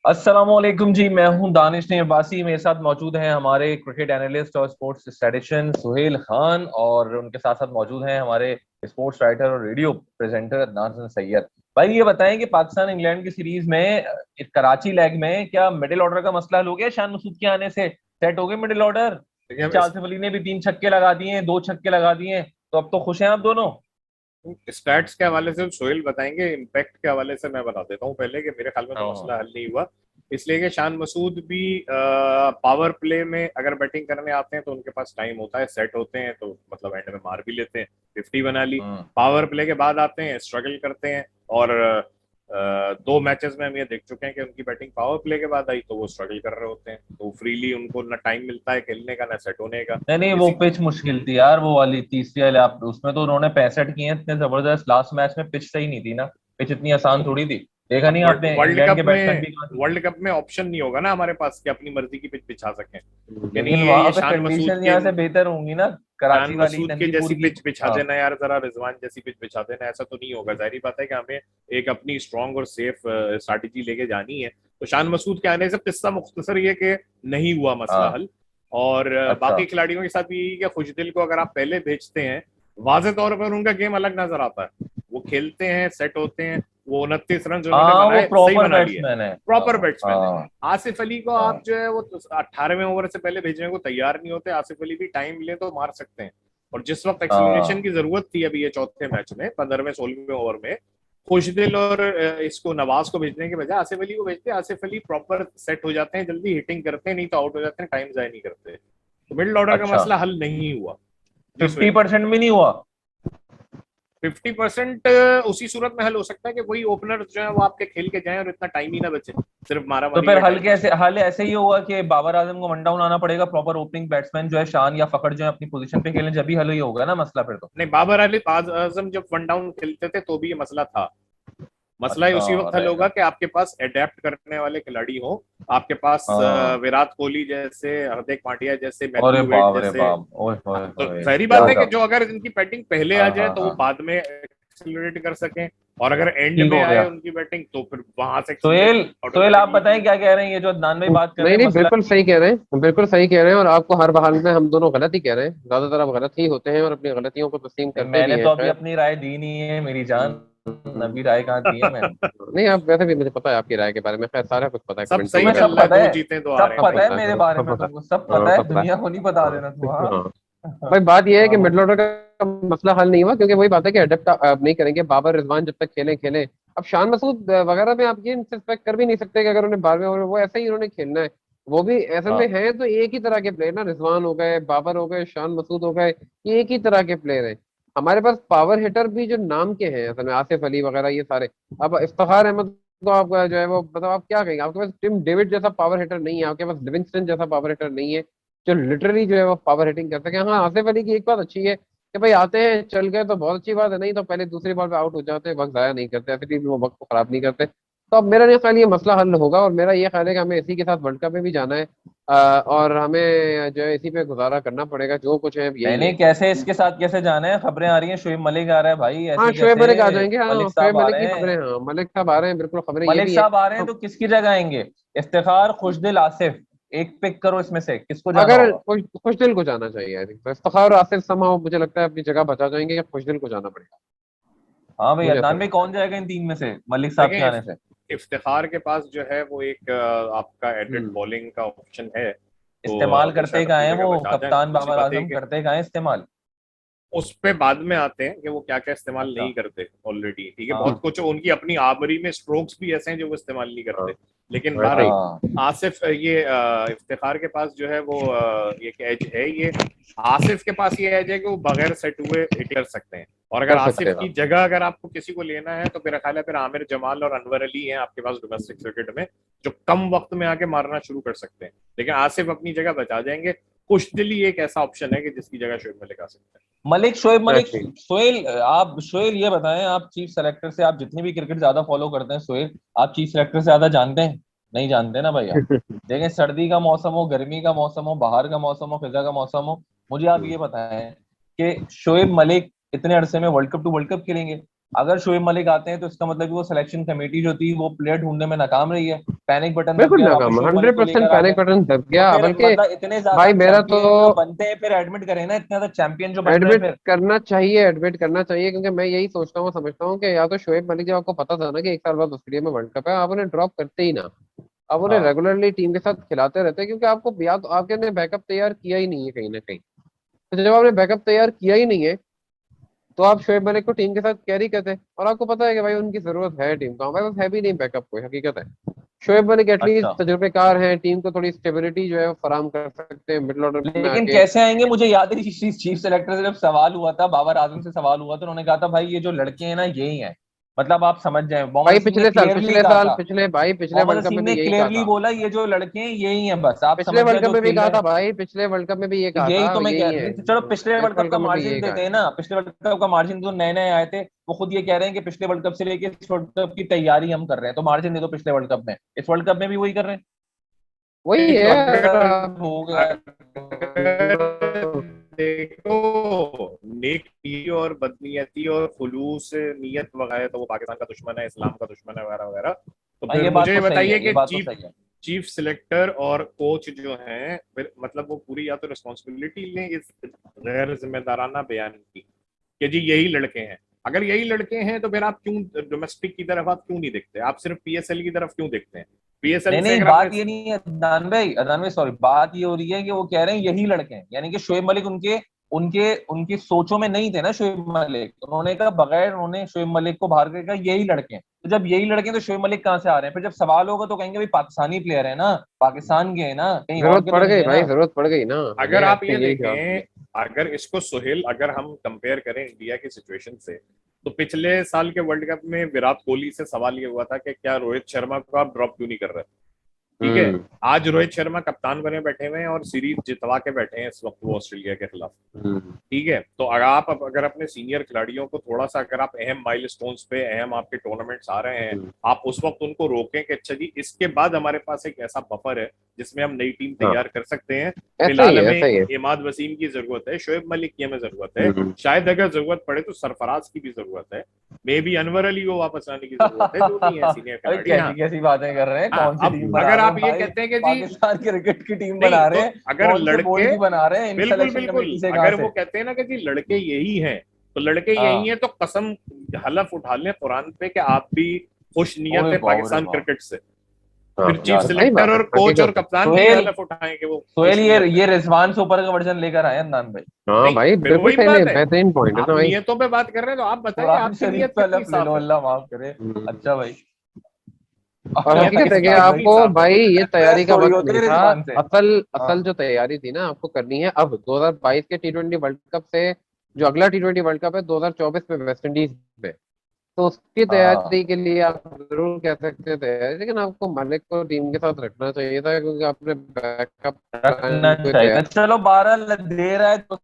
अस्सलामुअलैकुम जी। मैं हूं दानिश अब्बासी। मेरे साथ मौजूद हैं हमारे क्रिकेट एनालिस्ट और स्पोर्ट्स स्टैटिस्टिशियन सुहेल खान, और उनके साथ साथ मौजूद हैं हमारे स्पोर्ट्स राइटर और रेडियो प्रेजेंटर नाज़िम सैयद। भाई ये बताएं कि पाकिस्तान इंग्लैंड की सीरीज में कराची लेग में क्या मिडिल ऑर्डर का मसला हल हो गया? शान मसूद के आने से सेट हो गए मिडिल ऑर्डर। देखिए, हम आसिफ अली ने भी 3 छक्के लगा दिए, 2 छक्के लगा दिए, तो अब तो खुश हैं आप दोनों। स्टैट्स के हवाले से सोहेल बताएंगे। इम्पैक्ट के हवाले से मैं बता देता हूँ पहले कि मेरे ख्याल में तो हाँ। मसला हल नहीं हुआ। इसलिए कि शान मसूद भी पावर प्ले में अगर बैटिंग करने आते हैं तो उनके पास टाइम होता है, सेट होते हैं, तो मतलब एंड में मार भी लेते हैं, 50 बना ली। हम्म। पावर प्ले के बाद आते हैं, स्ट्रगल करते हैं, और 2 मैचेस में हम ये देख चुके हैं कि उनकी बैटिंग पावर प्ले के बाद आई तो वो स्ट्रगल कर रहे होते हैं, तो फ्रीली उनको ना टाइम मिलता है खेलने का ना सेट होने का। नहीं नहीं, वो इसी पिच मुश्किल थी यार, वो वाली तीसरी वाली। आप उसमें तो उन्होंने 65 किए हैं, इतने जबरदस्त। लास्ट मैच में पिच सही नहीं थी ना। पिच इतनी आसान थोड़ी थी। देखा अब नहीं आपने वर्ल्ड इंग्लैंड कप के बैट्समैन में भी कहाँ थे? वर्ल्ड कप में ऑप्शन नहीं होगा ना हमारे पास कि अपनी मर्जी की पिच बिछा सकें। यानी लेकिन ये वहां पे शान मसूद कंडीशन के यहाँ से बेहतर होंगी ना। शान कराची वाली मसूद के तंजीपुर जैसी की। पिच बिछा हाँ। देना यार, जरा रिजवान जैसी पिच बिछा देना, ऐसा तो नहीं होगा। जाहिर बात है कि हमें एक अपनी स्ट्रांग और सेफ स्ट्रैटेजी लेके जानी है। तो शान मसूद के आने से किस्सा मुख्तसर ये कि नहीं हुआ मसला हाँ। हल। और अच्छा। बाकी खिलाड़ियों के साथ भी यही कि खुशदिल को अगर आप पहले भेजते हैं, वाज़ेह तौर पर उनका गेम अलग नजर आता है। वो खेलते हैं, सेट होते हैं। वो 29 रन जो उन्होंने हाँ, वो बनाए सही प्रॉपर बना लिए, बैट्समैन है। प्रॉपर हाँ बैट्समैन है। हाँ आसिफ अली को आप हाँ। जो है वो 18वें ओवर से पहले भेजने को तैयार नहीं होते। आसिफ अली भी टाइम मिले तो मार सकते हैं। और जिस वक्त एक्सीलरेशन हाँ। की जरूरत थी अभी ये चौथे मैच में 15वें 16वें ओवर में, खुशदिल और इसको नवाज को भेजने के बजाय आसिफ अली को भेजते, आसिफ अली प्रॉपर सेट हो जाते हैं, जल्दी हिटिंग करते हैं, नहीं तो आउट हो जाते हैं, टाइम जाया नहीं करते। तो मिडिल ऑर्डर का अच्छा। मसला हल नहीं हुआ। जी 50% सुहेल। भी नहीं हुआ? 50% उसी सूरत में हल हो सकता है कि वही ओपनर जो है वो आपके खेल के जाएं और इतना टाइम ही ना बचे, सिर्फ मारा तो मारी फिर का हल टाइम कैसे? बचे। हल ऐसे ही होगा कि बाबर आजम को वन डाउन आना पड़ेगा, प्रॉपर ओपनिंग बैट्समैन जो है शान या फखर जो है अपनी पोजीशन पे खेलें, जब भी हल ही होगा ना मसला फिर तो। नहीं, बाबर अली आजम जब वन डाउन खेलते थे तो भी ये मसला था। मसला ही अच्छा उसी वक्त हल होगा रहेगा। कि आपके पास अडेप्ट करने वाले खिलाड़ी हो। आपके पास हाँ। विराट कोहली जैसे, हार्दिक पांड्या जैसे, अरे मैथ्यू वेड बाप रे जैसे। बाप, ओए होए तो होए, जाहिर क्या बात है कि गजब। जो अगर इनकी बैटिंग पहले आ हाँ जाए हाँ तो वो हाँ। बाद में एक्सेलरेट कर सकें, और अगर एंड ठीक में हो आए गया। उनकी बैटिंग तो फिर वहां से एक्सेलरेट सोहेल, सोहेल आप ऑटोमेटिकली बताएं की। क्या कह रहे हैं? ये जो अदनान भाई बात कर रहे नहीं हैं नहीं, मसला। बिल्कुल सही कह रहे हैं, बिल्कुल सही कह रहे हैं। और आपको हर हाल में हम दोनों गलत ही कह रहे हैं, ज्यादातर आप गलत ही होते हैं और अपनी गलतियों को तस्लीम नहीं, करते भी मैंने हैं तो अभी शायद। अपनी राय दी नहीं है मेरी जान। हम्म, अभी राय कहाँ दी है मैंने? नहीं, आप वैसे भी मुझे पता है आपकी राय के बारे में, खैर सारा कुछ पता है, सब कमेंट्री सही तुम्हें वगैरह सब चल रहा है, पता दो है। जीते दो सब हारे, सब पता भाई। है पता मेरे है, बारे में, सब पता तुमको सब है, पता है, पता है। दुनिया को नहीं बता हाँ, देना तू। हाँ। हाँ। भाई बात यह है कि मिडल हाँ। ऑर्डर का मसला हल नहीं हुआ, क्योंकि वही बात है कि अडेप्ट अब नहीं करेंगे। बाबर रिजवान जब तक खेलें खेलें। अब शान मसूद वगैरह में आप ये एक्सपेक्ट कर भी नहीं सकते कि अगर उन्हें 12वें ओवर वो ऐसे ही उन्होंने खेलना है। वो भी असल में हाँ। है तो एक ही तरह के प्लेयर ना, रिजवान हो गए, बाबर हो गए, शान मसूद हो गए, ये एक ही तरह के प्लेयर हैं। हमारे पास पावर हिटर भी जो नाम के हैं असल में, आसिफ अली वगैरह ये सारे। अब इफ्तिखार अहमद को आप जो है वो मतलब आप क्या कहेंगे? आपके पास टिम डेविड जैसा पावर हिटर नहीं है, आपके पास लिविंगस्टन जैसा पावर हिटर नहीं है जो लिटरली जो है वो पावर हिटिंग कर सके। हाँ, आसिफ अली की एक बात अच्छी है कि भाई आते हैं चल गए तो बहुत अच्छी बात है, नहीं तो पहले दूसरी बॉल पे आउट हो जाते हैं, वक्त जाया नहीं करते, ऐसे भी वो वक्त को खराब नहीं करते। तो अब मेरा नहीं ख्याल ये मसला हल होगा, और मेरा ये ख्याल है कि हमें इसी के साथ वर्ल्ड कप में भी जाना है। और हमें जो है इसी पे गुजारा करना पड़ेगा, जो कुछ है अब यही मैंने है। कैसे इसके साथ कैसे जाना है? खबरें आ रही हैं शोएब मलिक आ रहा है भाई, हाँ, ऐसे शोएब कैसे? मलिक आ जाएंगे, हाँ मलिक शोएब साहब आ मलिक की रहे खबरें, हैं। हाँ मलिक साहब आ रहे हैं, बिल्कुल खबरें ये मलिक भी हैं। साहब आ रहे हैं तो तो किसकी जगह आएंगे? इफ्तिखार, खुशदिल, आसिफ। एक पिक करो इसमें से, किसको जाना अगर होगा? खुशदिल को जाना चाहिए, आई थिंक तो इफ्तिखार और आसिफ समाओ मुझे लगता है अपनी जगह बचा जाएंगे, या खुशदिल को जाना पड़ेगा। हाँ भाई, मुझे ऐसा अदनान भाई लगता है। कौन जाएगा इन तीन में से मलिक साहब के देखें, आने से? इफ्तिखार के पास जो है वो एक आपका एडेड हम्म। बॉलिंग का ऑप्शन है, तो इस्तेमाल वो करते शायद कहाँ अपनी है जगह वो? बचा जाए। कप्तान दूसरी बाबर बात है आजम कि करते कहाँ है इस्तेमाल? उस पे बाद में आते हैं कि वो क्या क्या इस्तेमाल अच्छा। नहीं करते ऑलरेडी, ठीक है। हाँ बहुत कुछ उनकी अपनी आबरी में स्ट्रोक्स भी ऐसे हैं जो वो इस्तेमाल नहीं हाँ, करते। लेकिन वैसे ही। बहरहाल हाँ। आसिफ ये इफ्तिखार के पास जो है वो एक एज है ये। आसिफ के पास ये एज है कि वो बगैर सेट हुए हिट कर सकते हैं। और अगर कर सकते आसिफ हैं की आप। जगह अगर आपको किसी को लेना है तो मेरा ख्याल है फिर आमिर जमाल और अनवर अली हैं आपके पास डोमेस्टिक क्रिकेट में, जो कम वक्त में आके मारना शुरू कर सकते हैं। लेकिन आसिफ अपनी जगह बचा जाएंगे। खुशदिली एक ऐसा ऑप्शन है कि जिसकी जगह शुएब मलिक आ सकते हैं। मलिक, शोएब मलिक। वैसे ही। सोहेल, आप सोहेल ये बताएं, आप चीफ सेलेक्टर से, आप जितनी भी क्रिकेट ज्यादा फॉलो करते हैं सोहेल, आप चीफ सेलेक्टर से ज्यादा जानते हैं? नहीं जानते ना भैया। देखें, सर्दी का मौसम हो, गर्मी का मौसम हो, बाहर का मौसम हो, फिजा का मौसम हो, मुझे आप ये बताएं कि शोएब मलिक इतने अरसे में world cup to world cup खेलेंगे। अगर शोएब मलिक आते हैं तो इसका मतलब कि वो सिलेक्शन कमेटी जो थी वो प्लेयर ढूंढने में नाकाम रही है, पैनिक बटन दब बिल्कुल गया, वापस नाकाम, शोएब मलिक को 100% लेकर आ गए। पैनिक बटन दब तो गया। फिर बल्कि मतलब इतने ज्यादा भाई मेरा तो चैंपियन जो बनते हैं फिर एडमिट करें ना, इतने ज्यादा चैंपियन जो बन रहे हैं एडमिट फिर। करना चाहिए, एडमिट करना चाहिए, क्योंकि मैं यही सोचता हूँ, समझता हूँ कि या तो शोएब मलिक, जब आपको पता था ना कि एक साल बाद ऑस्ट्रेलिया में वर्ल्ड कप है, आप उन्हें ड्रॉप करते ही ना, आप उन्हें हाँ रेगुलरली टीम के साथ खिलाते रहते, क्योंकि आपको या तो आपने बैकअप तैयार किया ही नहीं है कहीं ना कहीं। तो जब आपने बैकअप तैयार किया ही नहीं है, तो आप शोएब मलिक को टीम के साथ कैरी करते, और आपको पता है कि भाई उनकी जरूरत है टीम को, हमारे पास है भी नहीं बैकअप, कोई हकीकत है। शोएब मलिक एटलीस्ट अच्छा। तजुर्बेकार हैं, टीम को थोड़ी स्टेबिलिटी जो है वो फराम कर सकते हैं मिडिल ऑर्डर में लेकिन आके। कैसे आएंगे, मुझे याद है चीफ सेलेक्टर से जब सवाल हुआ था, बाबर आजम से सवाल हुआ था, उन्होंने कहा था भाई ये जो लड़के हैं ना यही हैं। मतलब आप समझ जाए, मोहम्मद भाई वसीम ने क्लियरली पिछले कहा साल, था, पिछले मोहम्मद वर्ल्ड कप वसीम में ने भी यही कहा क्लियरली था। बोला ये जो लड़के हैं यही हैं, बस आप पिछले समझ वर्ल्ड जाए कप जो में भी खेल कहा रहे था हैं। भाई, पिछले वर्ल्ड कप में भी ये तो कहा यही था, तो मैं कह यही है। नहीं, चलो पिछले इस वर्ल्ड कप वर्ल्ड का कप में भी मार्जिन यही कहा देते हैं था। ना, पिछले वर्ल्ड कप का मार्जिन तो नए नए आए थे, वो खुद ये कह रहे हैं कि पिछले वर्ल्ड कप से लेके इस वर्ल्ड कप की तैयारी हम कर रहे हैं, तो मार्जिन दे दो पिछले वर्ल्ड कप में, इस वर्ल्ड कप में भी वही कर रहे हैं। वही नहीं, तो है। अगर हो गया देखो नेकी और बदनीयती और खुलूस नीयत वगैरह, तो वो पाकिस्तान का दुश्मन है, इस्लाम का दुश्मन है वगैरह वगैरह। तो हाँ, फिर ये बात मुझे तो ये सही बताइए है, ये कि बात तो चीफ सही है। चीफ सिलेक्टर और कोच जो हैं, फिर मतलब वो पूरी या तो रिस्पॉन्सिबिलिटी लें इस गैर जिम्मेदाराना बयान की कि जी यही लड़के हैं। अगर यही लड़के हैं तो फिर आप क्यों डोमेस्टिक की तरफ आप क्यों नहीं देखते, आप सिर्फ पीएसएल की तरफ क्यों देखते हैं? पीएसएल नहीं से नहीं, अगर आपने बात ये नहीं है अदनान भाई सॉरी, बात ये हो रही है कि वो कह रहे हैं यही लड़के हैं, यानी कि शोएब मलिक उनके उनके उनकी सोचों में नहीं थे ना शोएब मलिक, उन्होंने कहा बगैर उन्होंने शोएब मलिक को बाहर करके कहा यही लड़के हैं। तो जब यही लड़के हैं तो शोएब मलिक कहाँ से आ रहे हैं? फिर जब सवाल होगा तो कहेंगे भाई पाकिस्तानी प्लेयर है ना, पाकिस्तान के है ना, कहीं और जरूरत के तो पड़ नहीं गई है भाई, ना। जरूरत पड़ गई ना। अगर आप ये यही जवाब दिया। देखें, अगर इसको सुहेल अगर हम कंपेयर करें इंडिया की सिचुएशन से, तो पिछले साल के वर्ल्ड कप में विराट कोहली से सवाल ये हुआ था कि क्या रोहित शर्मा को आप ड्रॉप क्यों नहीं कर रहे? ठीक है, हम्म। आज रोहित शर्मा कप्तान बने बैठे हुए हैं और सीरीज जितवा के बैठे हैं इस वक्त वो ऑस्ट्रेलिया के खिलाफ। हम्म। ठीक है, तो अगर आप अगर अपने सीनियर खिलाड़ियों को थोड़ा सा, अगर आप अहम माइलस्टोन्स पे, अहम आपके टूर्नामेंट्स आ रहे हैं, हम्म। आप उस वक्त उनको रोकें कि अच्छा जी इसके बाद हमारे पास एक ऐसा बफर है जिसमें हम नई टीम हाँ, तैयार कर सकते हैं। ऐसा ही फिलहाल है, हमें ऐसा ही है। इमाद वसीम की जरूरत है, शोएब मलिक की हमें जरूरत है, हम्म। शायद अगर जरूरत पड़े तो सरफराज की भी जरूरत है, मे बी अनवर अली को वापस आने की जरूरत है, जो नहीं है सीनियर अरे खिलाड़ी। हाँ कैसी कैसी बातें कर रहे हैं, हाँ, कौन सी अब टीम बना अगर रहे हैं आप ये भाई? कहते हैं कि जी पाकिस्तान क्रिकेट की टीम नहीं, बना तो रहे हैं, अगर कौन से बोर्ड लड़के, की बना रहे हैं, इन बिल्कुल सिलेक्शन बिल्कुल, कमेटी से कहाँ अगर से? वो कहते हैं ना कि जी लड़के यही हैं, तो लड़के यही हाँ। हैं, तो कसम हलफ उठा लें कुरान पे कि आप भी खुश नियत ओए है बाप रे पाकिस्तान बाप। क्रिकेट से। तो हाँ फिर चीफ यार, सही सिलेक्टर बात है, और कोच और हकीकत है। कप्तान भी सुहेल हलफ उठाएं कि वो सुहेल खुश नियत है। ये रिजवान से ऊपर का वर्जन लेकर आए हैं अदनान भाई। हाँ नहीं, भाई, फिर बिल्कुल वही सही नहीं, बात है, बेहतरीन पॉइंट है आप ना भाई। नियतों पे बात कर रहे हैं तो आप बताएं कुरान आपकी शरीफ नियत पे कितनी हलफ ले लो, साफ है। अल्लाह माफ करे। हम्म। अच्छा भाई। और नियत हकीकत है कि किसकी रिजवान भाई, कितनी आपको साफ है भाई मुझे ये बताएं। तैयारी इम्प्रेस का थोड़ी वक्त होते नहीं हैं था। रिजवान से। असल हाँ। असल जो तैयारी थी ना आपको करनी है अब 2022 के T20 वर्ल्ड कप से, जो अगला T20 वर्ल्ड कप है 2024 में वेस्ट इंडीज में, तो उसकी हाँ, तैयारी के लिए आप जरूर कह सकते हैं तैयारी, लेकिन आपको मलिक को टीम के साथ रखना चाहिए था, क्योंकि आपने बैकअप रखना प्लान कोई चाहिए था। तैयार। चलो 12 दे रहा है तो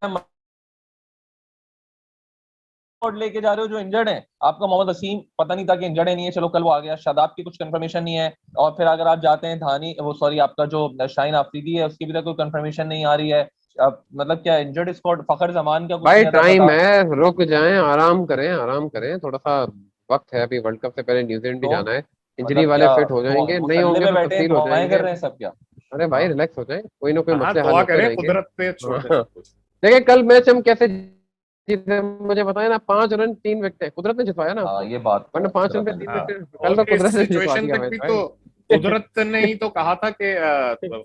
और लेके जा रहे हो जो इंजर्ड है। आपका मोहम्मद वसीम पता नहीं था कि इंजर्ड है नहीं है, चलो कल वो आ गया, शादाब की कुछ कंफर्मेशन नहीं है। और फिर अगर आप जाते हैं धानी, वो सॉरी आपका जो शाहीन आफरीदी है उसकी भी तक कोई कंफर्मेशन नहीं आ रही है। अब मतलब क्या इंजर्ड स्क्वाड, फखर जमान का कुछ भाई नहीं आता टाइम पता। है, रुक जाएं, आराम करें, आराम करें थोड़ा सा। वक्त है, अभी वर्ल्ड कप से पहले न्यूजीलैंड भी तो जाना है। इंजरी मतलब वाले क्या फिट हो जाएंगे, नहीं मुसल्ले होंगे पे तो बैठे हैं, तस्लील हो दुआएं जाएंगे। कर रहे हैं सब क्या? अरे भाई हाँ रिलैक्स हो जाए, कोई ना कोई हाँ, मसले हल दुआ होते करें रहेंगे। कुदरत पे छोड़ दें हाँ। सब कुछ। देखिए कल मैच हम कैसे जीते, मुझे बताया ना, 5 रन 3 विकेट कुदरत ने जितवाया ना हाँ, आपको, ये बात तो वरना है, 5 रन कुदरत पे ने तीन हाँ, जितवाया। विकेट कल और तो इस कुदरत ने जितवा सिचुएशन दिया तक मैच भी भाई। तो कुदरत ने ही तो कहा था कि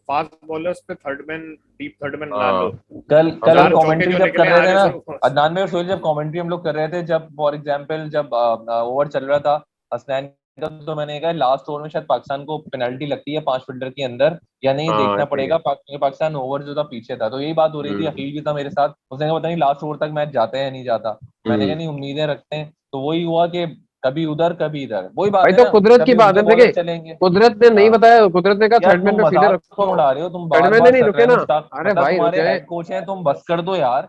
फास्ट बॉलर्स पे third man, deep third man ला लो। हाँ, कल हम 4 चौके कमेंट्री जो जब कर निकले रहे थे आने ना, से। अदनान में और सोहेल, जब कमेंट्री हम लोग कर रहे थे, जब फॉर एग्जांपल जब ओवर चल रहा था हसनैन का, तो मैंने कहा लास्ट ओवर में शायद पाकिस्तान को पेनल्टी लगती है 5 फील्डर के अंदर या नहीं, हाँ देखना ऐसे ही है। पड़ेगा। पाकिस्तान ओवर जो था पीछे था, तो यही बात हो रही थी, हम्म। अकील भी था मेरे साथ, उसने कहा पता नहीं लास्ट ओवर तक मैच जाता है या नहीं जाता। मैंने कहा हम्म। नहीं, उम्मीदें रखते हैं। तो वही हुआ कि कभी उधर कभी इधर, वही भाई बात है तो ना, कुदरत की कभी बात उनके है, देखिए बॉलर चलेंगे। कुदरत ने नहीं हाँ बताया, कुदरत ने कहा यार, थर्ड मैन तुम पे फील्डर मजाक रखो। क्यों उड़ा रहे हो, तुम थर्ड बार मैन ने बार नहीं सर रुके रहे ना। मुश्ताक, अरे मतलब भाई रुक तुम्हारे जाए। हेड कोच हैं, तुम बस कर दो यार।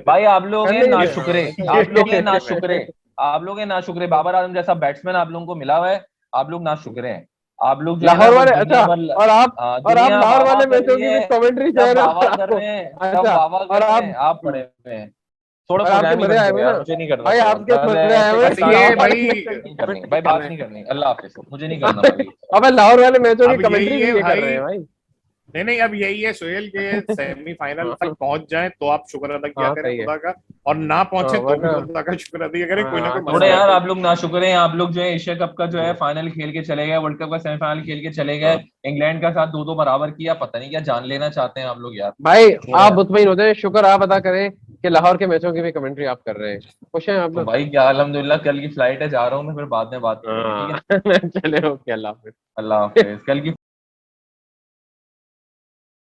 थे। भाई आप लोग हैं कर लेंगे, नाशुक्रे, हाँ, आप लोग हैं नाशुक्रे, आप लोग हैं नाशुक्रे। बाबर आजम जैसा बैट्समैन आप लोगों को मिला हुआ है, आप लोग नाशुक्रे हैं। आप लोग जो है ना लाहौर वो वाले, दुनिया अच्छा, भर, और आप दुनिया लाहौर वाह वाले कर मैचों रही की भी है, कमेंट्री जो है सब ना वाह कर आपको, रहे हैं, सब अच्छा, वाह और कर रहे आप हैं, आप पड़े हुए हैं। छोड़ो और आपके प्रोग्राम ही मजे बंद आए करो हुए यार, ना मुझे नहीं करना भाई, आपके प्रोग्राम, मैं मजे आए ऐसे हुए बस इंसान ये लाहौर नहीं, वाले भाई मैचों की नहीं करनी कमेंट्री भाई, कर बात रहे नहीं हैं। करनी, अल्लाह हाफिज, मुझे नहीं करना भाई। अबे लाहौर वाले मैचों की अब कमेंट्री यही भी है ये कर रहे भाई, हैं भाई। नहीं अब यही है सुहेल के सेमीफाइनल तक हाँ पहुंच जाए तो आप शुक्र अदा किया हाँ, करें सही है। खुदा का, और ना हाँ, पहुंचे तो भी वरना खुदा का शुक्र अदा करें, कोई ना हाँ, कोई चलो थोड़े मसला है यार कोई। आप लोग नाशुक्र हैं, आप लोग जो है एशिया कप का जो है फाइनल खेल के चले गए, वर्ल्ड कप का सेमीफाइनल खेल के चले गए, हाँ। इंग्लैंड का साथ 2-2 बराबर किया, पता नहीं क्या जान लेना चाहते हैं आप लोग यार। भाई छोड़ो आप यार। मुतमईन हो जाए, शुक्र आप अदा करें कि लाहौर के मैचों की भी कमेंट्री आप कर रहे हैं। खुश हैं आप तो लोग? भाई क्या, अल्हम्दुलिल्लाह, कल की फ्लाइट है, जा रहा हूँ मैं, फिर बाद में बात करेंगे, ठीक हाँ है। चले, ओके, अल्लाह हाफिज। अल्लाह हाफिज। कल की